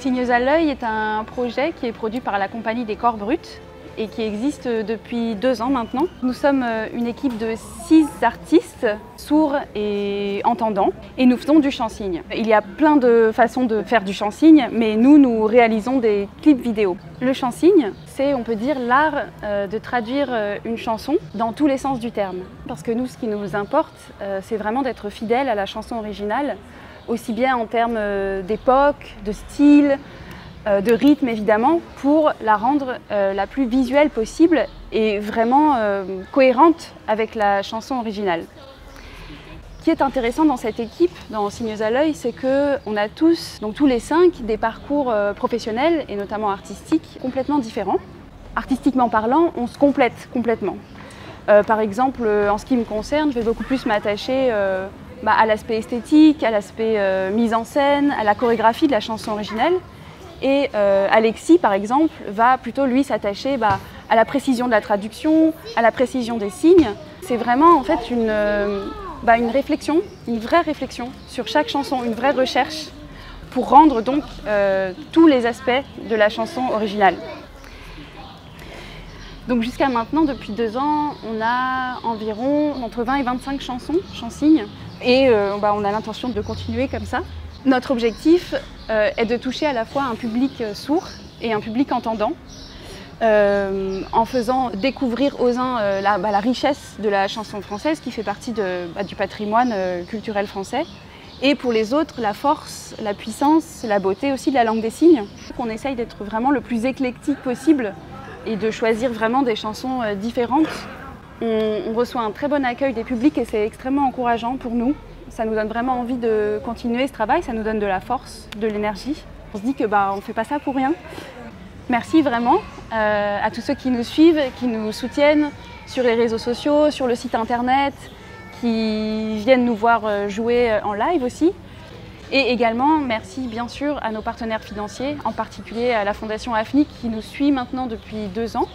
Signeuse à l'œil est un projet qui est produit par la Compagnie des Corps Bruts et qui existe depuis 2 ans maintenant. Nous sommes une équipe de 6 artistes, sourds et entendants, et nous faisons du chant-signe. Il y a plein de façons de faire du chant-signe, mais nous réalisons des clips vidéo. Le chant-signe, c'est, on peut dire, l'art de traduire une chanson dans tous les sens du terme. Parce que nous, ce qui nous importe, c'est vraiment d'être fidèles à la chanson originale, aussi bien en termes d'époque, de style, de rythme évidemment, pour la rendre la plus visuelle possible et vraiment cohérente avec la chanson originale. Ce qui est intéressant dans cette équipe, dans Signeuse à l'œil, c'est qu'on a tous, donc tous les 5, des parcours professionnels et notamment artistiques complètement différents. Artistiquement parlant, on se complète complètement. Par exemple, en ce qui me concerne, je vais beaucoup plus m'attacher à l'aspect esthétique, à l'aspect mise en scène, à la chorégraphie de la chanson originelle. Et Alexis, par exemple, va plutôt, lui, s'attacher à la précision de la traduction, à la précision des signes. C'est vraiment, en fait, une réflexion, une vraie réflexion sur chaque chanson, une vraie recherche pour rendre donc tous les aspects de la chanson originale. Donc jusqu'à maintenant, depuis 2 ans, on a environ entre 20 et 25 chansons, chant-signes, et on a l'intention de continuer comme ça. Notre objectif est de toucher à la fois un public sourd et un public entendant, en faisant découvrir aux uns la richesse de la chanson française qui fait partie du patrimoine culturel français, et pour les autres la force, la puissance, la beauté aussi de la langue des signes. On essaye d'être vraiment le plus éclectique possible et de choisir vraiment des chansons différentes. On reçoit un très bon accueil des publics et c'est extrêmement encourageant pour nous. Ça nous donne vraiment envie de continuer ce travail, ça nous donne de la force, de l'énergie. On se dit que on ne fait pas ça pour rien. Merci vraiment à tous ceux qui nous suivent, qui nous soutiennent sur les réseaux sociaux, sur le site internet, qui viennent nous voir jouer en live aussi. Et également, merci bien sûr à nos partenaires financiers, en particulier à la Fondation AFNIC qui nous suit maintenant depuis 2 ans.